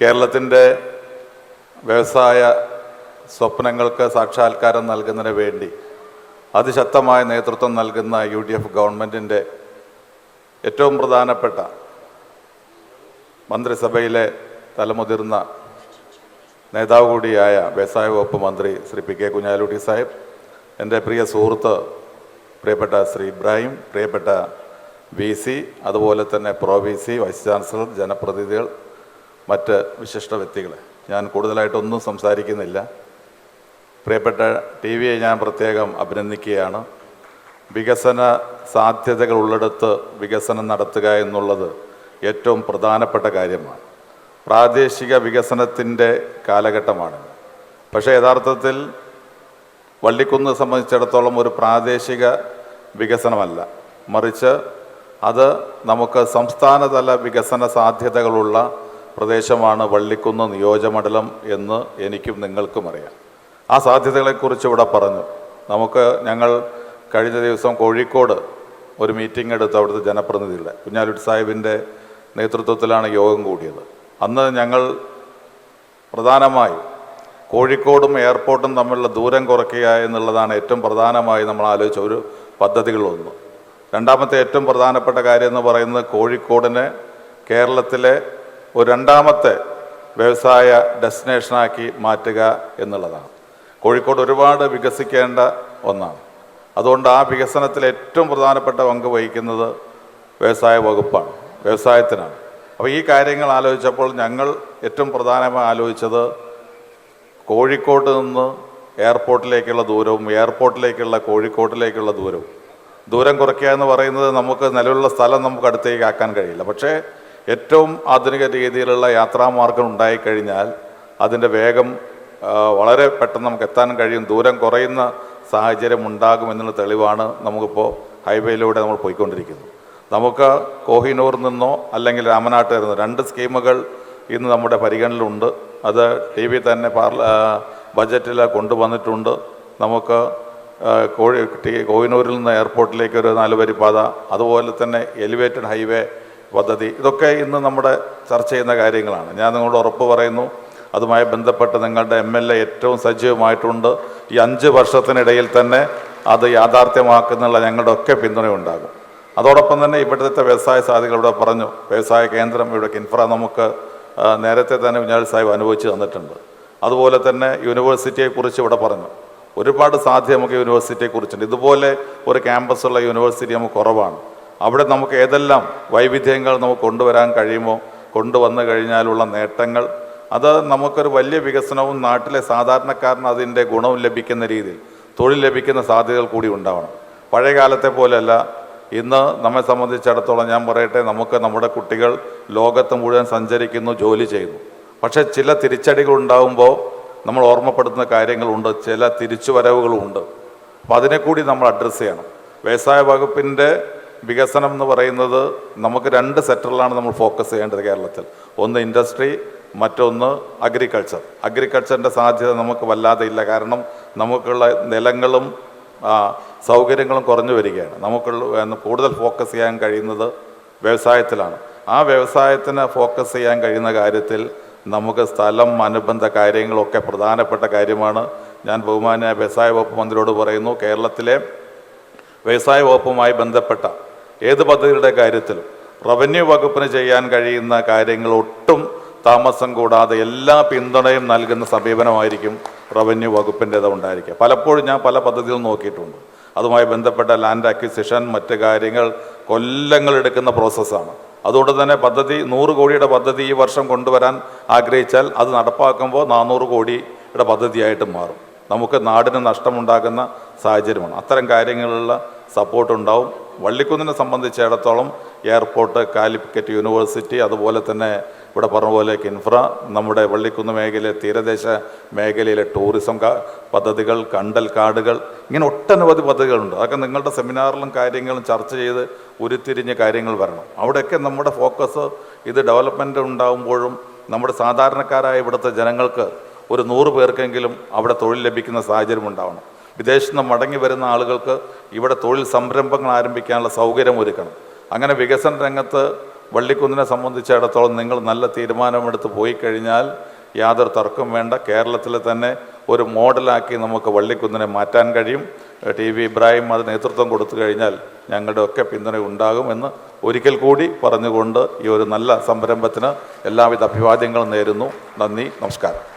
കേരളത്തിൻ്റെ വ്യവസായ സ്വപ്നങ്ങൾക്ക് സാക്ഷാത്കാരം നൽകുന്നതിന് വേണ്ടി അതിശക്തമായ നേതൃത്വം നൽകുന്ന UDF ഗവൺമെൻറ്റിൻ്റെ ഏറ്റവും പ്രധാനപ്പെട്ട മന്ത്രിസഭയിലെ തലമുതിർന്ന നേതാവ് കൂടിയായ വ്യവസായ വകുപ്പ് മന്ത്രി ശ്രീ PK കുഞ്ഞാലിക്കുട്ടി സാഹിബ്, എൻ്റെ പ്രിയ സുഹൃത്ത് പ്രിയപ്പെട്ട ശ്രീ ഇബ്രാഹിം, പ്രിയപ്പെട്ട VC, അതുപോലെ തന്നെ VC, വൈസ് ചാൻസലർ, ജനപ്രതിനിധികൾ, മറ്റ് വിശിഷ്ട വ്യക്തികളെ, ഞാൻ കൂടുതലായിട്ടൊന്നും സംസാരിക്കുന്നില്ല. പ്രിയപ്പെട്ട TVയെ ഞാൻ പ്രത്യേകം അഭിനന്ദിക്കുകയാണ്. വികസന സാധ്യതകൾ ഉള്ളിടത്ത് വികസനം നടത്തുക എന്നുള്ളത് ഏറ്റവും പ്രധാനപ്പെട്ട കാര്യമാണ്. പ്രാദേശിക വികസനത്തിൻ്റെ കാലഘട്ടമാണ്. പക്ഷേ യഥാർത്ഥത്തിൽ വള്ളിക്കുന്ന് സംബന്ധിച്ചിടത്തോളം ഒരു പ്രാദേശിക വികസനമല്ല, മറിച്ച് അത് നമുക്ക് സംസ്ഥാനതല വികസന സാധ്യതകളുള്ള പ്രദേശമാണ് വള്ളിക്കുന്ന് നിയോജകമണ്ഡലം എന്ന് എനിക്കും നിങ്ങൾക്കും അറിയാം. ആ സാധ്യതകളെക്കുറിച്ച് ഇവിടെ പറഞ്ഞു. ഞങ്ങൾ കഴിഞ്ഞ ദിവസം കോഴിക്കോട് ഒരു മീറ്റിംഗ് എടുത്ത് അവിടുത്തെ ജനപ്രതിനിധികളുടെ കുഞ്ഞാലിക്കുട്ടി സാഹിബിൻ്റെ നേതൃത്വത്തിലാണ് യോഗം കൂടിയത്. അന്ന് ഞങ്ങൾ പ്രധാനമായും കോഴിക്കോടും എയർപോർട്ടും തമ്മിലുള്ള ദൂരം കുറയ്ക്കുക എന്നുള്ളതാണ് ഏറ്റവും പ്രധാനമായി നമ്മൾ ആലോചിച്ച ഒരു പദ്ധതികളൊന്ന്. രണ്ടാമത്തെ ഏറ്റവും പ്രധാനപ്പെട്ട കാര്യം എന്ന് പറയുന്നത് കോഴിക്കോടിനെ കേരളത്തിലെ ഒരു രണ്ടാമത്തെ വ്യവസായ ഡെസ്റ്റിനേഷനാക്കി മാറ്റുക എന്നുള്ളതാണ്. കോഴിക്കോട് ഒരുപാട് വികസിക്കേണ്ട ഒന്നാണ്. അതുകൊണ്ട് ആ വികസനത്തിൽ ഏറ്റവും പ്രധാനപ്പെട്ട പങ്ക് വഹിക്കുന്നത് വ്യവസായ വകുപ്പാണ്, വ്യവസായത്തിനാണ്. അപ്പോൾ ഈ കാര്യങ്ങൾ ആലോചിച്ചപ്പോൾ ഞങ്ങൾ ഏറ്റവും പ്രധാനമായി ആലോചിച്ചത് കോഴിക്കോട്ട് നിന്ന് എയർപോർട്ടിലേക്കുള്ള ദൂരവും എയർപോർട്ടിലേക്കുള്ള കോഴിക്കോട്ടിലേക്കുള്ള ദൂരം കുറയ്ക്കുക എന്ന് പറയുന്നത് നമുക്ക് നിലവിലുള്ള സ്ഥലം നമുക്ക് അടുത്തേക്ക് ആക്കാൻ കഴിയില്ല. പക്ഷേ ഏറ്റവും ആധുനിക രീതിയിലുള്ള യാത്രാമാർഗം ഉണ്ടായിക്കഴിഞ്ഞാൽ അതിൻ്റെ വേഗം വളരെ പെട്ടെന്ന് നമുക്ക് എത്താൻ കഴിയും, ദൂരം കുറയുന്ന സാഹചര്യം ഉണ്ടാകുമെന്നുള്ള തെളിവാണ് നമുക്കിപ്പോൾ ഹൈവേയിലൂടെ നമ്മൾ പോയിക്കൊണ്ടിരിക്കുന്നത്. നമുക്ക് കോഹിനൂറിൽ നിന്നോ അല്ലെങ്കിൽ രാമനാട്ട് വരുന്ന 2 സ്കീമുകൾ ഇന്ന് നമ്മുടെ പരിഗണനയിലുണ്ട്. അത് TV തന്നെ ബജറ്റിൽ കൊണ്ടുവന്നിട്ടുണ്ട്. നമുക്ക് കോഹിനൂരിൽ നിന്ന് എയർപോർട്ടിലേക്ക് ഒരു 4 വരി പാത, അതുപോലെ തന്നെ എലിവേറ്റഡ് ഹൈവേ പദ്ധതി, ഇതൊക്കെ ഇന്ന് നമ്മുടെ ചർച്ച ചെയ്യുന്ന കാര്യങ്ങളാണ്. ഞാൻ നിങ്ങളോട് ഉറപ്പ് പറയുന്നു, അതുമായി ബന്ധപ്പെട്ട് നിങ്ങളുടെ MLA ഏറ്റവും സജീവമായിട്ടുണ്ട്. ഈ 5 വർഷത്തിനിടയിൽ തന്നെ അത് യാഥാർത്ഥ്യമാക്കുന്നുള്ള ഞങ്ങളുടെ ഒക്കെ പിന്തുണയുണ്ടാകും. അതോടൊപ്പം തന്നെ ഇവിടുത്തെ വ്യവസായ സാധ്യതകൾ ഇവിടെ പറഞ്ഞു. വ്യവസായ കേന്ദ്രം ഇവിടെ കിൻഫ്ര നമുക്ക് നേരത്തെ തന്നെ കുഞ്ഞാലിക്കുട്ടി സാഹിബ് അനുഭവിച്ച് തന്നിട്ടുണ്ട്. അതുപോലെ തന്നെ യൂണിവേഴ്സിറ്റിയെക്കുറിച്ച് ഇവിടെ പറഞ്ഞു. ഒരുപാട് സാധ്യത നമുക്ക് യൂണിവേഴ്സിറ്റിയെക്കുറിച്ചുണ്ട്. ഇതുപോലെ ഒരു ക്യാമ്പസുള്ള യൂണിവേഴ്സിറ്റി നമുക്ക് കുറവാണ്. അവിടെ നമുക്ക് ഏതെല്ലാം വൈവിധ്യങ്ങൾ നമുക്ക് കൊണ്ടുവരാൻ കഴിയുമോ, കൊണ്ടുവന്നു കഴിഞ്ഞാലുള്ള നേട്ടങ്ങൾ, അത് നമുക്കൊരു വലിയ വികസനവും നാട്ടിലെ സാധാരണക്കാരന് അതിൻ്റെ ഗുണവും ലഭിക്കുന്ന രീതിയിൽ തൊഴിൽ ലഭിക്കുന്ന സാധ്യതകൾ കൂടി ഉണ്ടാവണം. പഴയ കാലത്തെ പോലെയല്ല. ഇന്ന് നമ്മെ സംബന്ധിച്ചിടത്തോളം ഞാൻ പറയട്ടെ, നമ്മുടെ കുട്ടികൾ ലോകത്ത് മുഴുവൻ സഞ്ചരിക്കുന്നു, ജോലി ചെയ്യുന്നു. പക്ഷേ ചില തിരിച്ചടികൾ ഉണ്ടാകുമ്പോൾ നമ്മൾ ഓർമ്മപ്പെടുത്തുന്ന കാര്യങ്ങളുണ്ട്, ചില തിരിച്ചുവരവുകളുമുണ്ട്. അപ്പോൾ അതിനെ കൂടി നമ്മൾ അഡ്രസ്സ് ചെയ്യണം. വ്യവസായ വകുപ്പിൻ്റെ വികസനം എന്ന് പറയുന്നത് നമുക്ക് 2 സെക്ടറിലാണ് നമ്മൾ ഫോക്കസ് ചെയ്യേണ്ടത് കേരളത്തിൽ. ഒന്ന് ഇൻഡസ്ട്രി, മറ്റൊന്ന് അഗ്രികൾച്ചർ. അഗ്രികൾച്ചറിൻ്റെ സാധ്യത നമുക്ക് വല്ലാതെ ഇല്ല. കാരണം നമുക്കുള്ള നിലങ്ങളും സൗകര്യങ്ങളും കുറഞ്ഞു വരികയാണ്. കൂടുതൽ ഫോക്കസ് ചെയ്യാൻ കഴിയുന്നത് വ്യവസായത്തിലാണ്. ആ വ്യവസായത്തിന് ഫോക്കസ് ചെയ്യാൻ കഴിയുന്ന കാര്യത്തിൽ നമുക്ക് സ്ഥലം, അനുബന്ധ കാര്യങ്ങളൊക്കെ പ്രധാനപ്പെട്ട കാര്യമാണ്. ഞാൻ ബഹുമാന്യ വ്യവസായ വകുപ്പ് മന്ത്രിയോട് പറയുന്നു, കേരളത്തിലെ വ്യവസായ വകുപ്പുമായി ബന്ധപ്പെട്ട ഏത് പദ്ധതിയുടെ കാര്യത്തിലും റവന്യൂ വകുപ്പിന് ചെയ്യാൻ കഴിയുന്ന കാര്യങ്ങൾ ഒട്ടും താമസം കൂടാതെ എല്ലാ പിന്തുണയും നൽകുന്ന സമീപനമായിരിക്കും റവന്യൂ വകുപ്പിൻ്റേത് ഉണ്ടായിരിക്കുക. പലപ്പോഴും ഞാൻ പല പദ്ധതികളും നോക്കിയിട്ടുണ്ട്. അതുമായി ബന്ധപ്പെട്ട ലാൻഡ് അക്വിസിഷൻ, മറ്റ് കാര്യങ്ങൾ കൊല്ലങ്ങളെടുക്കുന്ന പ്രോസസ്സാണ്. അതുകൊണ്ട് തന്നെ 100 കോടിയുടെ പദ്ധതി ഈ വർഷം കൊണ്ടുവരാൻ ആഗ്രഹിച്ചാൽ അത് നടപ്പാക്കുമ്പോൾ 400 കോടിയുടെ പദ്ധതിയായിട്ട് മാറും. നമുക്ക് നാടിന് നഷ്ടമുണ്ടാകുന്ന സാഹചര്യമാണ്. അത്തരം കാര്യങ്ങളുള്ള സപ്പോർട്ടുണ്ടാവും. വള്ളിക്കുന്നിനെ സംബന്ധിച്ചിടത്തോളം എയർപോർട്ട്, കാലിക്കറ്റ് യൂണിവേഴ്സിറ്റി, അതുപോലെ തന്നെ ഇവിടെ പറഞ്ഞ പോലെ കിൻഫ്ര, നമ്മുടെ വള്ളിക്കുന്ന് മേഖലയിലെ തീരദേശ മേഖലയിലെ ടൂറിസം പദ്ധതികൾ, കണ്ടൽക്കാടുകൾ, ഇങ്ങനെ ഒട്ടനവധി പദ്ധതികളുണ്ട്. അതൊക്കെ നിങ്ങളുടെ സെമിനാറിലും കാര്യങ്ങളും ചർച്ച ചെയ്ത് ഉരുത്തിരിഞ്ഞ കാര്യങ്ങൾ വരണം. അവിടെയൊക്കെ നമ്മുടെ ഫോക്കസ് ഇത് ഡെവലപ്മെൻറ്റ് ഉണ്ടാകുമ്പോഴും നമ്മുടെ സാധാരണക്കാരായ ഇവിടുത്തെ ജനങ്ങൾക്ക് ഒരു 100 പേർക്കെങ്കിലും അവിടെ തൊഴിൽ ലഭിക്കുന്ന സാഹചര്യം ഉണ്ടാവണം. വിദേശത്ത് നിന്ന് മടങ്ങി വരുന്ന ആളുകൾക്ക് ഇവിടെ തൊഴിൽ സംരംഭങ്ങൾ ആരംഭിക്കാനുള്ള സൗകര്യം ഒരുക്കണം. അങ്ങനെ വികസന രംഗത്ത് വള്ളിക്കുന്നിനെ സംബന്ധിച്ചിടത്തോളം നിങ്ങൾ നല്ല തീരുമാനമെടുത്ത് പോയി കഴിഞ്ഞാൽ യാതൊരു തർക്കം വേണ്ട. കേരളത്തിലെ തന്നെ ഒരു മോഡലാക്കി നമുക്ക് വള്ളിക്കുന്നിനെ മാറ്റാൻ കഴിയും. TV ഇബ്രാഹിം അത് നേതൃത്വം കൊടുത്തു കഴിഞ്ഞാൽ ഞങ്ങളുടെ ഒക്കെ പിന്തുണ ഉണ്ടാകുമെന്ന് ഒരിക്കൽ കൂടി പറഞ്ഞുകൊണ്ട് ഈ ഒരു നല്ല സംരംഭത്തിന് എല്ലാവിധ അഭിവാദ്യങ്ങളും നേരുന്നു. നന്ദി, നമസ്കാരം.